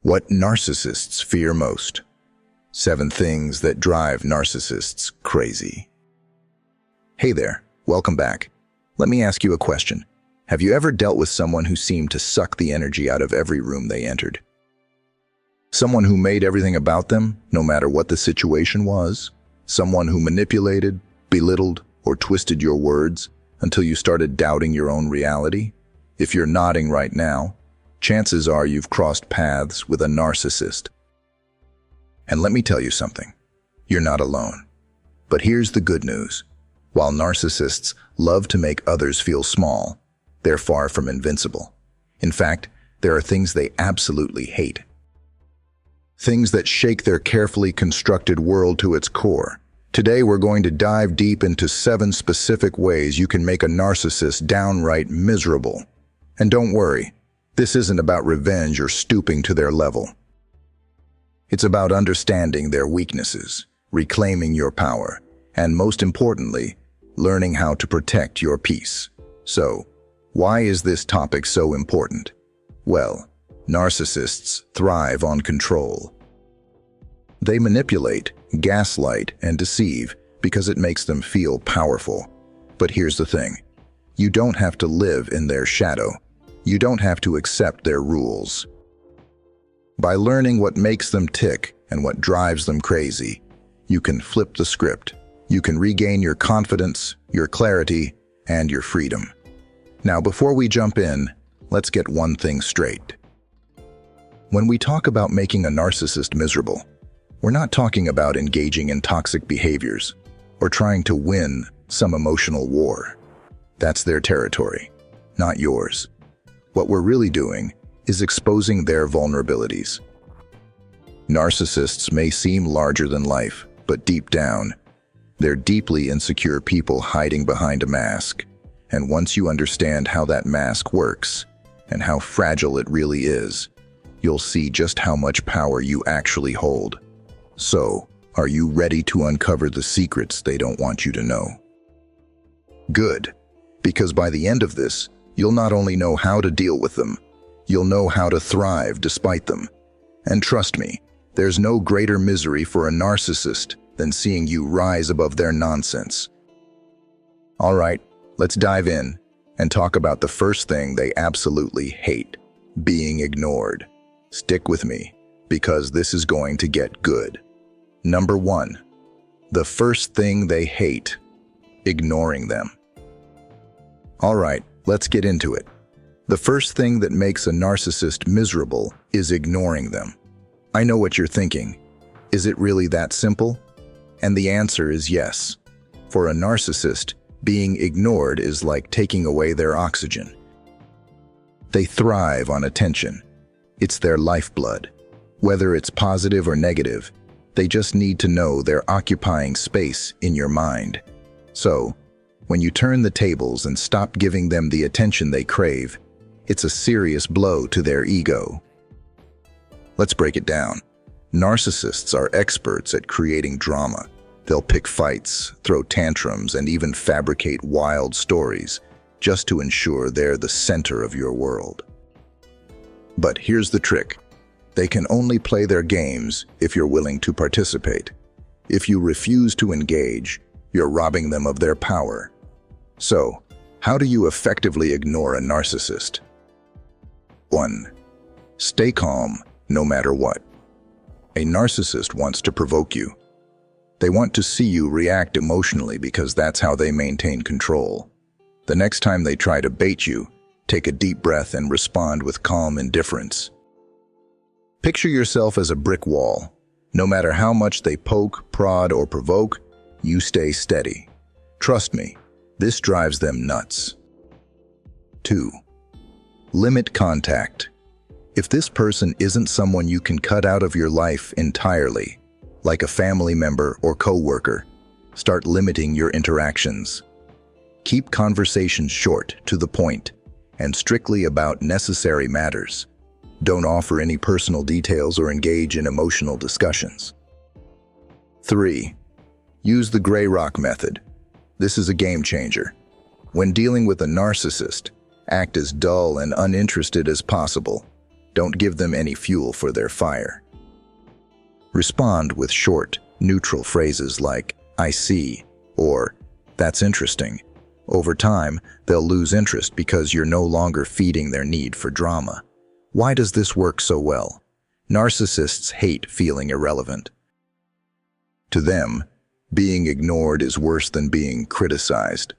What narcissists fear most. 7 things that drive narcissists crazy. Hey there, welcome back. Let me ask you a question. Have you ever dealt with someone who seemed to suck the energy out of every room they entered? Someone who made everything about them, no matter what the situation was? Someone who manipulated, belittled, or twisted your words until you started doubting your own reality? If you're nodding right now, chances are you've crossed paths with a narcissist. And let me tell you something, you're not alone. But here's the good news. While narcissists love to make others feel small, they're far from invincible. In fact, there are things they absolutely hate. Things that shake their carefully constructed world to its core. Today we're going to dive deep into 7 specific ways you can make a narcissist downright miserable. And don't worry, this isn't about revenge or stooping to their level. It's about understanding their weaknesses, reclaiming your power, and most importantly, learning how to protect your peace. So, why is this topic so important? Well, narcissists thrive on control. They manipulate, gaslight, and deceive because it makes them feel powerful. But here's the thing. You don't have to live in their shadow. You don't have to accept their rules. By learning what makes them tick and what drives them crazy, you can flip the script. You can regain your confidence, your clarity, and your freedom. Now, before we jump in, let's get one thing straight. When we talk about making a narcissist miserable, we're not talking about engaging in toxic behaviors or trying to win some emotional war. That's their territory, not yours. What we're really doing is exposing their vulnerabilities. Narcissists may seem larger than life, but deep down, they're deeply insecure people hiding behind a mask. And once you understand how that mask works and how fragile it really is, you'll see just how much power you actually hold. So, are you ready to uncover the secrets they don't want you to know? Good, because by the end of this, you'll not only know how to deal with them, you'll know how to thrive despite them. And trust me, there's no greater misery for a narcissist than seeing you rise above their nonsense. All right, let's dive in and talk about the first thing they absolutely hate, being ignored. Stick with me, because this is going to get good. Number 1, the first thing they hate, ignoring them. All right, let's get into it. The first thing that makes a narcissist miserable is ignoring them. I know what you're thinking. Is it really that simple? And the answer is yes. For a narcissist, being ignored is like taking away their oxygen. They thrive on attention. It's their lifeblood. Whether it's positive or negative, they just need to know they're occupying space in your mind. So, when you turn the tables and stop giving them the attention they crave, it's a serious blow to their ego. Let's break it down. Narcissists are experts at creating drama. They'll pick fights, throw tantrums, and even fabricate wild stories just to ensure they're the center of your world. But here's the trick. They can only play their games if you're willing to participate. If you refuse to engage, you're robbing them of their power. So, how do you effectively ignore a narcissist? 1. Stay calm, no matter what. A narcissist wants to provoke you. They want to see you react emotionally because that's how they maintain control. The next time they try to bait you, take a deep breath and respond with calm indifference. Picture yourself as a brick wall. No matter how much they poke, prod, or provoke, you stay steady. Trust me, this drives them nuts. 2. Limit contact. If this person isn't someone you can cut out of your life entirely, like a family member or coworker, start limiting your interactions. Keep conversations short, to the point, and strictly about necessary matters. Don't offer any personal details or engage in emotional discussions. 3. Use the gray rock method. This is a game changer. When dealing with a narcissist, act as dull and uninterested as possible. Don't give them any fuel for their fire. Respond with short, neutral phrases like, "I see," or "That's interesting." Over time, they'll lose interest because you're no longer feeding their need for drama. Why does this work so well? Narcissists hate feeling irrelevant. To them, being ignored is worse than being criticized.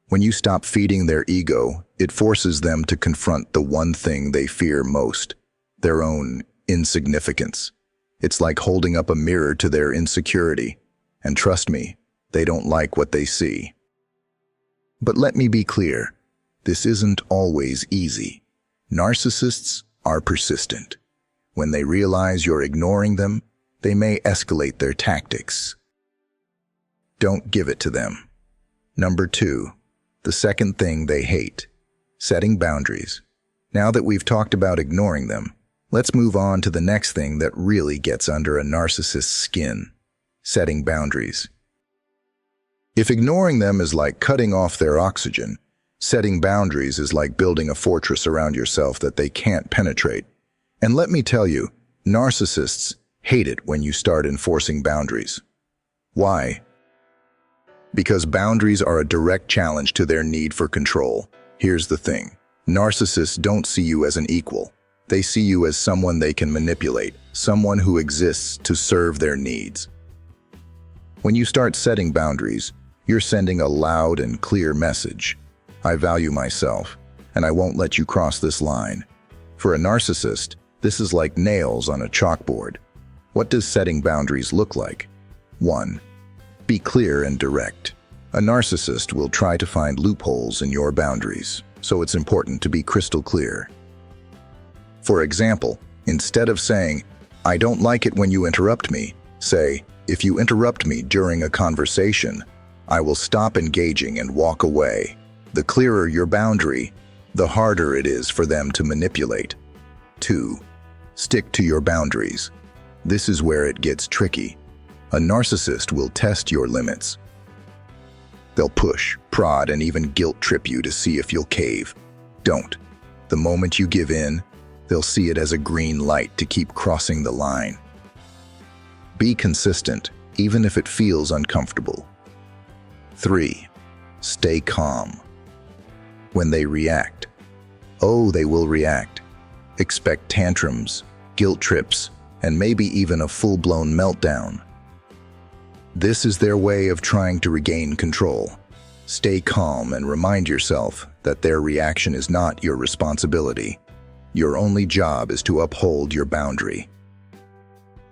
When you stop feeding their ego, it forces them to confront the one thing they fear most, their own insignificance. It's like holding up a mirror to their insecurity, and trust me, they don't like what they see. But let me be clear, this isn't always easy. Narcissists are persistent. When they realize you're ignoring them, they may escalate their tactics. Don't give it to them. Number 2, the second thing they hate, setting boundaries. Now that we've talked about ignoring them, let's move on to the next thing that really gets under a narcissist's skin, setting boundaries. If ignoring them is like cutting off their oxygen, setting boundaries is like building a fortress around yourself that they can't penetrate. And let me tell you, narcissists hate it when you start enforcing boundaries. Why? Because boundaries are a direct challenge to their need for control. Here's the thing. Narcissists don't see you as an equal. They see you as someone they can manipulate, someone who exists to serve their needs. When you start setting boundaries, you're sending a loud and clear message. I value myself, and I won't let you cross this line. For a narcissist, this is like nails on a chalkboard. What does setting boundaries look like? 1. Be clear and direct. A narcissist will try to find loopholes in your boundaries, so it's important to be crystal clear. For example, instead of saying, "I don't like it when you interrupt me," say, "If you interrupt me during a conversation, I will stop engaging and walk away." The clearer your boundary, the harder it is for them to manipulate. 2. Stick to your boundaries. This is where it gets tricky. A narcissist will test your limits. They'll push, prod, and even guilt trip you to see if you'll cave. Don't. The moment you give in, they'll see it as a green light to keep crossing the line. Be consistent, even if it feels uncomfortable. 3. Stay calm. When they react, they will react. Expect tantrums, guilt trips, and maybe even a full-blown meltdown. This is their way of trying to regain control. Stay calm and remind yourself that their reaction is not your responsibility. Your only job is to uphold your boundary.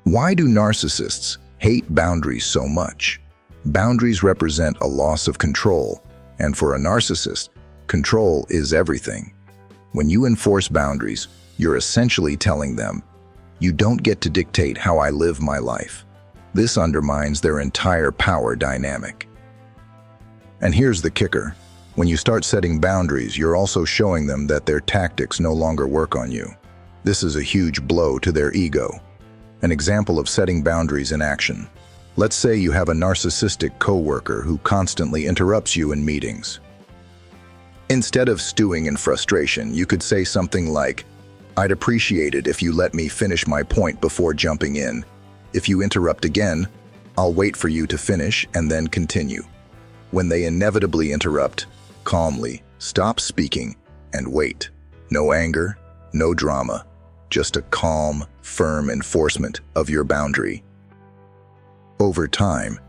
Why do narcissists hate boundaries so much? Boundaries represent a loss of control, and for a narcissist, control is everything. When you enforce boundaries, you're essentially telling them, "You don't get to dictate how I live my life." This undermines their entire power dynamic. And here's the kicker. When you start setting boundaries, you're also showing them that their tactics no longer work on you. This is a huge blow to their ego. An example of setting boundaries in action. Let's say you have a narcissistic coworker who constantly interrupts you in meetings. Instead of stewing in frustration, you could say something like, "I'd appreciate it if you let me finish my point before jumping in. If you interrupt again, I'll wait for you to finish and then continue." When they inevitably interrupt, calmly stop speaking and wait. No anger, no drama, just a calm, firm enforcement of your boundary. Over time,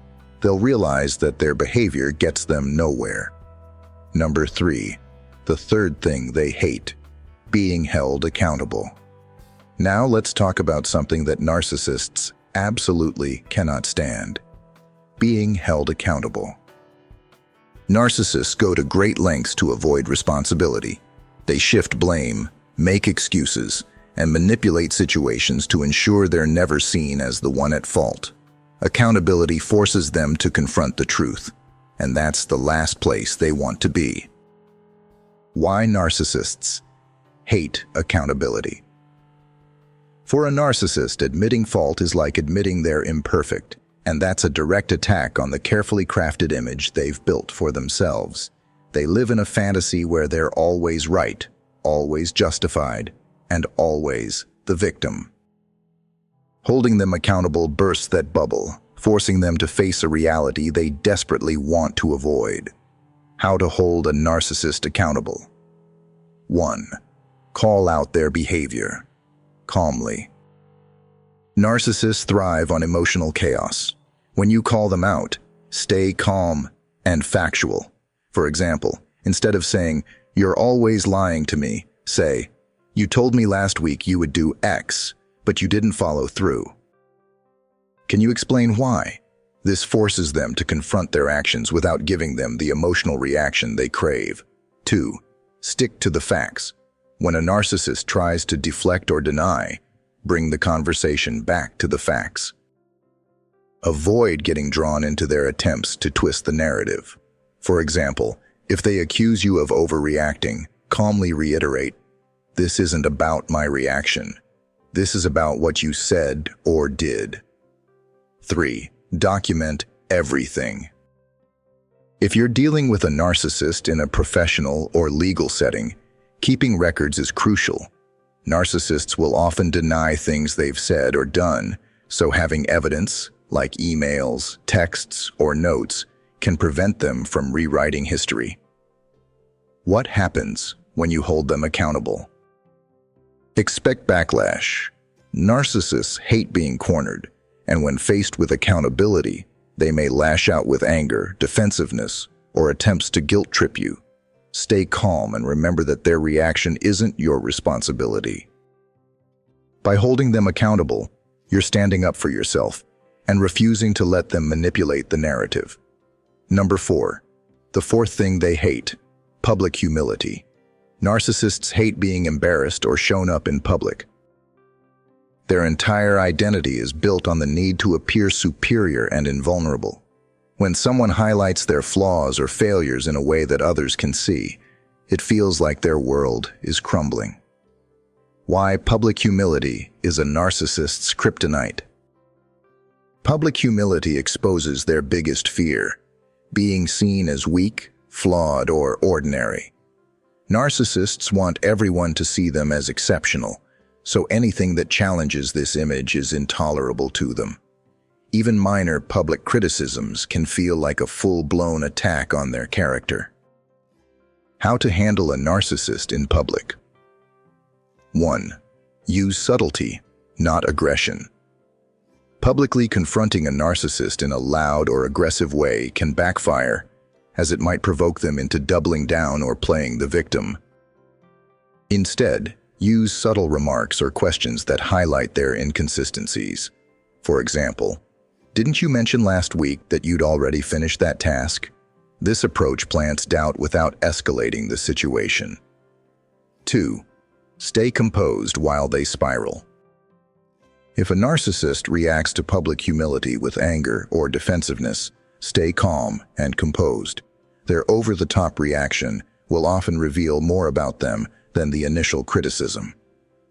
they'll realize that their behavior gets them nowhere. Number 3, the third thing they hate, being held accountable. Now let's talk about something that narcissists absolutely cannot stand: being held accountable. Narcissists go to great lengths to avoid responsibility. They shift blame, make excuses, and manipulate situations to ensure they're never seen as the one at fault. Accountability forces them to confront the truth, and that's the last place they want to be. Why narcissists hate accountability? For a narcissist, admitting fault is like admitting they're imperfect, and that's a direct attack on the carefully crafted image they've built for themselves. They live in a fantasy where they're always right, always justified, and always the victim. Holding them accountable bursts that bubble, forcing them to face a reality they desperately want to avoid. How to hold a narcissist accountable. 1. Call out their behavior. Calmly. Narcissists thrive on emotional chaos. When you call them out, stay calm and factual. For example, instead of saying, "You're always lying to me," say, "You told me last week you would do X, but you didn't follow through. Can you explain why?" This forces them to confront their actions without giving them the emotional reaction they crave. 2. Stick to the facts. When a narcissist tries to deflect or deny, bring the conversation back to the facts. Avoid getting drawn into their attempts to twist the narrative. For example, if they accuse you of overreacting, calmly reiterate, "This isn't about my reaction. This is about what you said or did." 3. Document everything. If you're dealing with a narcissist in a professional or legal setting, keeping records is crucial. Narcissists will often deny things they've said or done, so having evidence, like emails, texts, or notes, can prevent them from rewriting history. What happens when you hold them accountable? Expect backlash. Narcissists hate being cornered, and when faced with accountability, they may lash out with anger, defensiveness, or attempts to guilt trip you. Stay calm and remember that their reaction isn't your responsibility. By holding them accountable, you're standing up for yourself and refusing to let them manipulate the narrative. Number 4. The fourth thing they hate: public humility. Narcissists hate being embarrassed or shown up in public. Their entire identity is built on the need to appear superior and invulnerable. When someone highlights their flaws or failures in a way that others can see, it feels like their world is crumbling. Why public humility is a narcissist's kryptonite. Public humility exposes their biggest fear: being seen as weak, flawed, or ordinary. Narcissists want everyone to see them as exceptional, so anything that challenges this image is intolerable to them. Even minor public criticisms can feel like a full-blown attack on their character. How to handle a narcissist in public. 1. Use subtlety, not aggression. Publicly confronting a narcissist in a loud or aggressive way can backfire, as it might provoke them into doubling down or playing the victim. Instead, use subtle remarks or questions that highlight their inconsistencies. For example, "Didn't you mention last week that you'd already finished that task?" This approach plants doubt without escalating the situation. 2. Stay composed while they spiral. If a narcissist reacts to public humility with anger or defensiveness, stay calm and composed. Their over-the-top reaction will often reveal more about them than the initial criticism.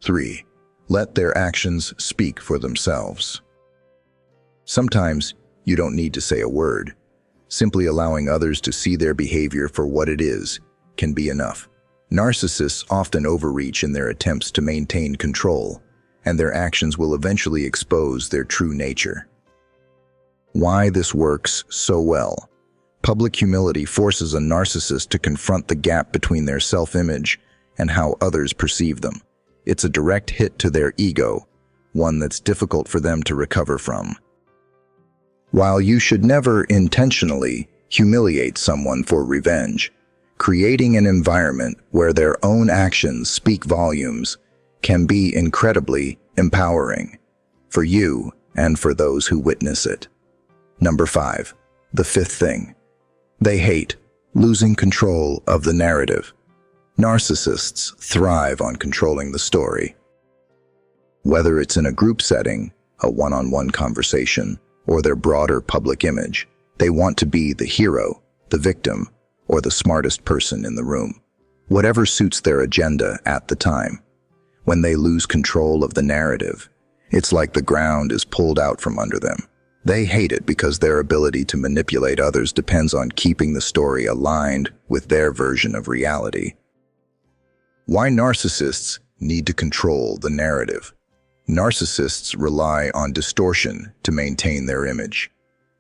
3. Let their actions speak for themselves. Sometimes you don't need to say a word. Simply allowing others to see their behavior for what it is can be enough. Narcissists often overreach in their attempts to maintain control, and their actions will eventually expose their true nature. Why this works so well. Public humility forces a narcissist to confront the gap between their self-image and how others perceive them. It's a direct hit to their ego, one that's difficult for them to recover from. While you should never intentionally humiliate someone for revenge, creating an environment where their own actions speak volumes can be incredibly empowering for you and for those who witness it. Number 5. The fifth thing. They hate losing control of the narrative. Narcissists thrive on controlling the story. Whether it's in a group setting, a one-on-one conversation, or their broader public image, they want to be the hero, the victim, or the smartest person in the room. Whatever suits their agenda at the time. When they lose control of the narrative, it's like the ground is pulled out from under them. They hate it because their ability to manipulate others depends on keeping the story aligned with their version of reality. Why narcissists need to control the narrative. Narcissists rely on distortion to maintain their image.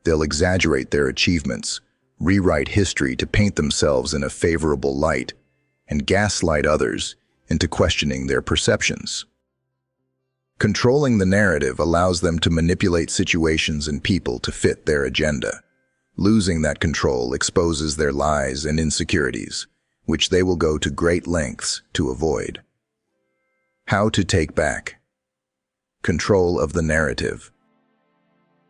They'll exaggerate their achievements, rewrite history to paint themselves in a favorable light, and gaslight others into questioning their perceptions. Controlling the narrative allows them to manipulate situations and people to fit their agenda. Losing that control exposes their lies and insecurities, which they will go to great lengths to avoid. How to take back control of the narrative.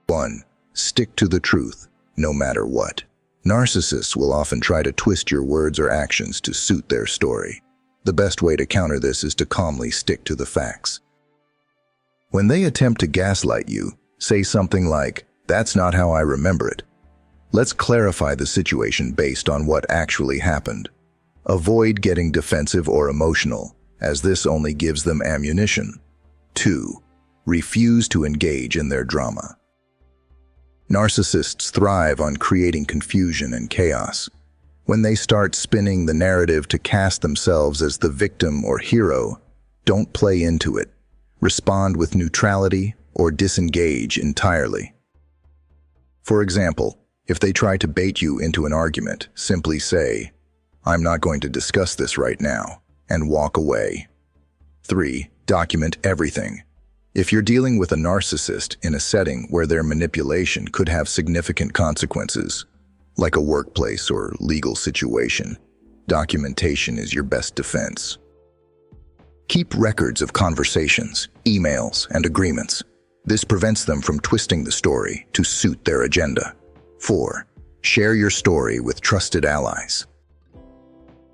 1. Stick to the truth, no matter what. Narcissists will often try to twist your words or actions to suit their story. The best way to counter this is to calmly stick to the facts. When they attempt to gaslight you, say something like, "That's not how I remember it." Let's clarify the situation based on what actually happened. Avoid getting defensive or emotional, as this only gives them ammunition. 2. Refuse to engage in their drama. Narcissists thrive on creating confusion and chaos. When they start spinning the narrative to cast themselves as the victim or hero, don't play into it. Respond with neutrality or disengage entirely. For example, if they try to bait you into an argument, simply say, "I'm not going to discuss this right now," and walk away. 3. Document everything. If you're dealing with a narcissist in a setting where their manipulation could have significant consequences, like a workplace or legal situation, documentation is your best defense. Keep records of conversations, emails, and agreements. This prevents them from twisting the story to suit their agenda. 4. Share your story with trusted allies.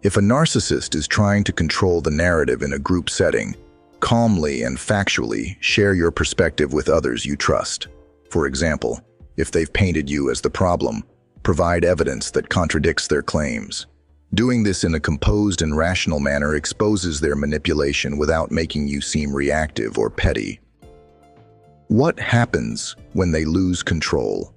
If a narcissist is trying to control the narrative in a group setting, calmly and factually share your perspective with others you trust. For example, if they've painted you as the problem, provide evidence that contradicts their claims. Doing this in a composed and rational manner exposes their manipulation without making you seem reactive or petty. What happens when they lose control?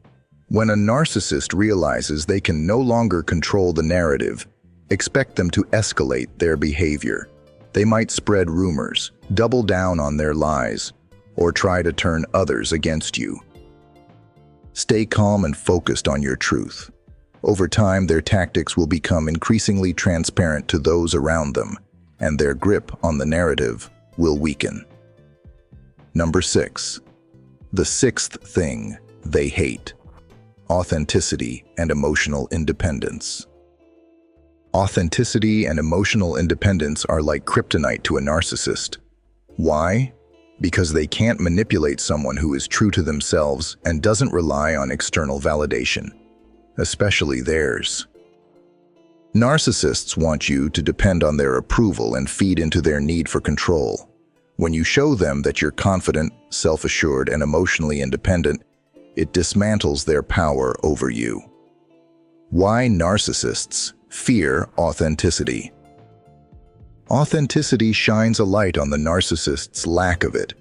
When a narcissist realizes they can no longer control the narrative, expect them to escalate their behavior. They might spread rumors, double down on their lies, or try to turn others against you. Stay calm and focused on your truth. Over time, their tactics will become increasingly transparent to those around them, and their grip on the narrative will weaken. Number 6. The sixth thing they hate: authenticity and emotional independence. Authenticity and emotional independence are like kryptonite to a narcissist. Why? Because they can't manipulate someone who is true to themselves and doesn't rely on external validation, especially theirs. Narcissists want you to depend on their approval and feed into their need for control. When you show them that you're confident, self-assured, and emotionally independent, it dismantles their power over you. Why narcissists fear authenticity? Authenticity shines a light on the narcissist's lack of it.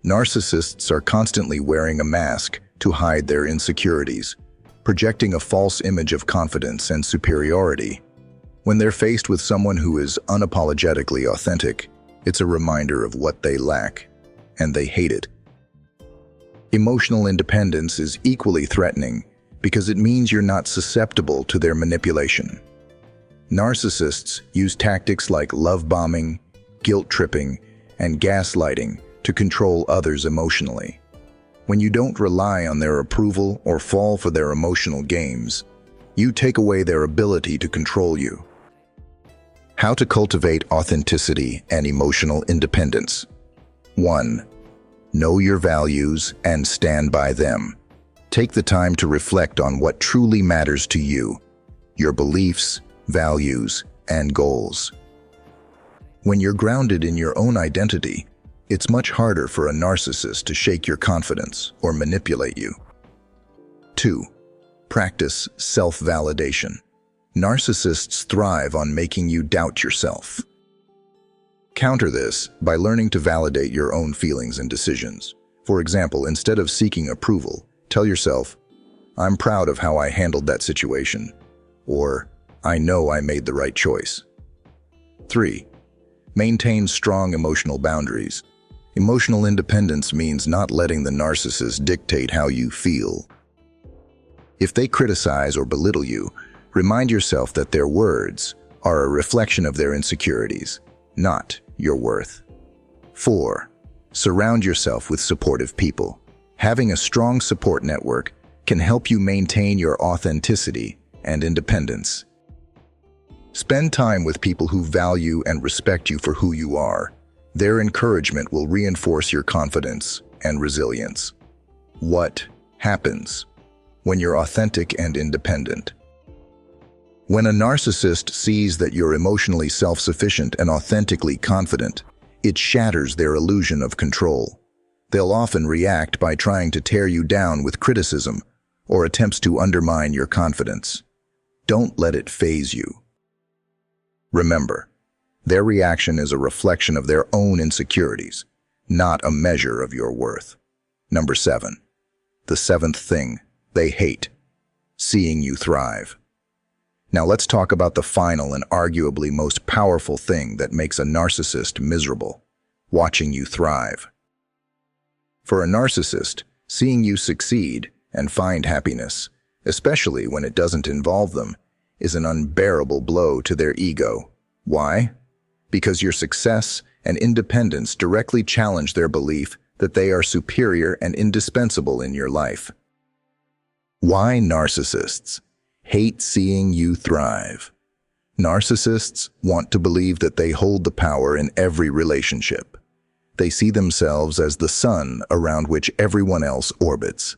Narcissists are constantly wearing a mask to hide their insecurities, projecting a false image of confidence and superiority. When they're faced with someone who is unapologetically authentic, it's a reminder of what they lack, and they hate it. Emotional independence is equally threatening because it means you're not susceptible to their manipulation. Narcissists use tactics like love bombing, guilt tripping, and gaslighting to control others emotionally. When you don't rely on their approval or fall for their emotional games, you take away their ability to control you. How to cultivate authenticity and emotional independence. 1. Know your values and stand by them. Take the time to reflect on what truly matters to you, your beliefs, values, and goals. When you're grounded in your own identity, it's much harder for a narcissist to shake your confidence or manipulate you. 2. Practice self-validation. Narcissists thrive on making you doubt yourself. Counter this by learning to validate your own feelings and decisions. For example, instead of seeking approval, tell yourself, "I'm proud of how I handled that situation," or "I know I made the right choice." 3. Maintain strong emotional boundaries. Emotional independence means not letting the narcissist dictate how you feel. If they criticize or belittle you, remind yourself that their words are a reflection of their insecurities, not your worth. 4. Surround yourself with supportive people. Having a strong support network can help you maintain your authenticity and independence. Spend time with people who value and respect you for who you are. Their encouragement will reinforce your confidence and resilience. What happens when you're authentic and independent? When a narcissist sees that you're emotionally self-sufficient and authentically confident, it shatters their illusion of control. They'll often react by trying to tear you down with criticism or attempts to undermine your confidence. Don't let it faze you. Remember, their reaction is a reflection of their own insecurities, not a measure of your worth. Number 7. The 7th thing they hate: seeing you thrive. Now let's talk about the final and arguably most powerful thing that makes a narcissist miserable: watching you thrive. For a narcissist, seeing you succeed and find happiness, especially when it doesn't involve them, is an unbearable blow to their ego. Why? Because your success and independence directly challenge their belief that they are superior and indispensable in your life. Why narcissists hate seeing you thrive? Narcissists want to believe that they hold the power in every relationship. They see themselves as the sun around which everyone else orbits.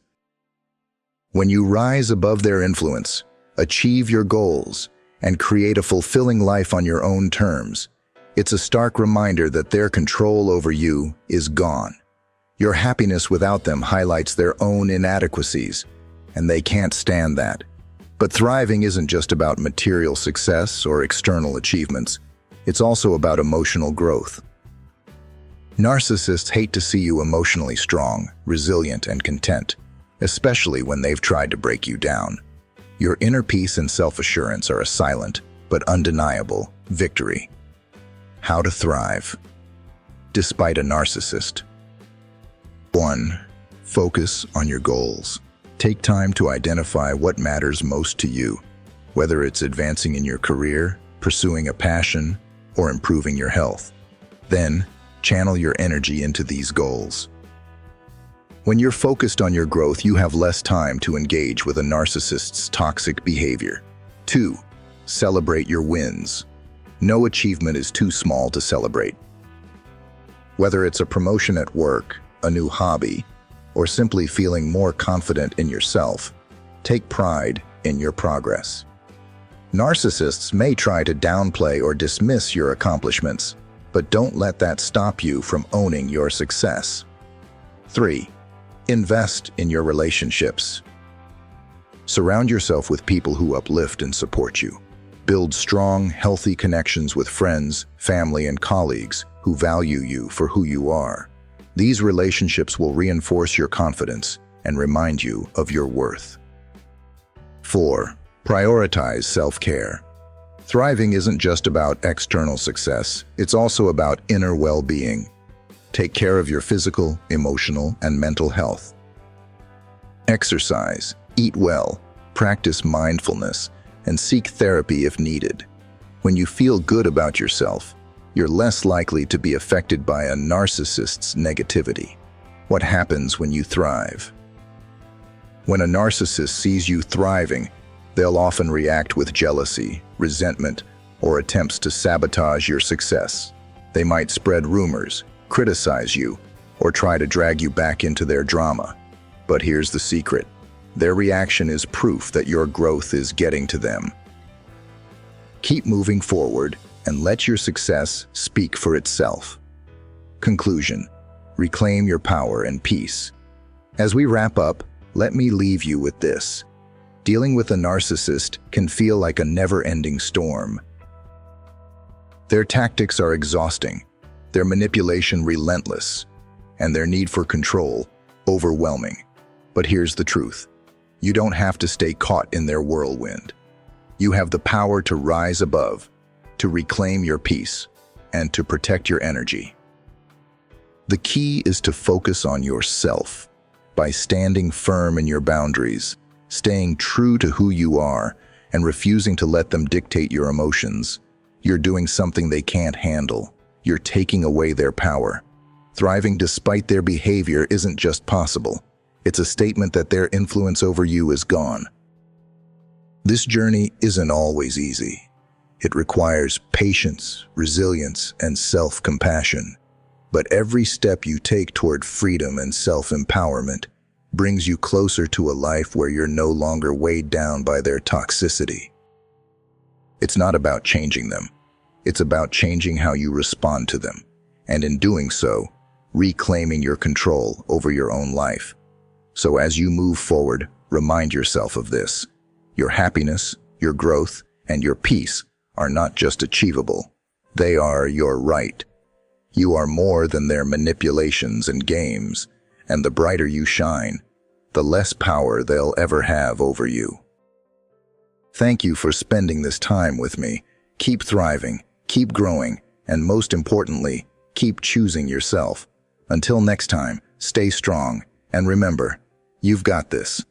When you rise above their influence, achieve your goals, and create a fulfilling life on your own terms, it's a stark reminder that their control over you is gone. Your happiness without them highlights their own inadequacies, and they can't stand that. But thriving isn't just about material success or external achievements. It's also about emotional growth. Narcissists hate to see you emotionally strong, resilient, and content, especially when they've tried to break you down. Your inner peace and self-assurance are a silent, but undeniable, victory. How to thrive despite a narcissist. 1. Focus on your goals. Take time to identify what matters most to you, whether it's advancing in your career, pursuing a passion, or improving your health. Then, channel your energy into these goals. When you're focused on your growth, you have less time to engage with a narcissist's toxic behavior. 2. Celebrate your wins. No achievement is too small to celebrate. Whether it's a promotion at work, a new hobby, or simply feeling more confident in yourself, take pride in your progress. Narcissists may try to downplay or dismiss your accomplishments, but don't let that stop you from owning your success. 3. Invest in your relationships. Surround yourself with people who uplift and support you. Build strong, healthy connections with friends, family, and colleagues who value you for who you are. These relationships will reinforce your confidence and remind you of your worth. 4. Prioritize self-care. Thriving isn't just about external success, it's also about inner well-being. Take care of your physical, emotional, and mental health. Exercise, eat well, practice mindfulness, and seek therapy if needed. When you feel good about yourself, you're less likely to be affected by a narcissist's negativity. What happens when you thrive? When a narcissist sees you thriving, they'll often react with jealousy, resentment, or attempts to sabotage your success. They might spread rumors, criticize you, or try to drag you back into their drama. But here's the secret: their reaction is proof that your growth is getting to them. Keep moving forward and let your success speak for itself. Conclusion: reclaim your power and peace. As we wrap up, let me leave you with this. Dealing with a narcissist can feel like a never-ending storm. Their tactics are exhausting, their manipulation relentless, and their need for control overwhelming. But here's the truth: you don't have to stay caught in their whirlwind. You have the power to rise above, to reclaim your peace, and to protect your energy. The key is to focus on yourself. By standing firm in your boundaries, staying true to who you are, and refusing to let them dictate your emotions, you're doing something they can't handle. You're taking away their power. Thriving despite their behavior isn't just possible. It's a statement that their influence over you is gone. This journey isn't always easy. It requires patience, resilience, and self-compassion. But every step you take toward freedom and self-empowerment brings you closer to a life where you're no longer weighed down by their toxicity. It's not about changing them. It's about changing how you respond to them, and in doing so, reclaiming your control over your own life. So as you move forward, remind yourself of this. Your happiness, your growth, and your peace are not just achievable. They are your right. You are more than their manipulations and games, and the brighter you shine, the less power they'll ever have over you. Thank you for spending this time with me. Keep thriving, keep growing, and most importantly, keep choosing yourself. Until next time, stay strong, and remember, you've got this.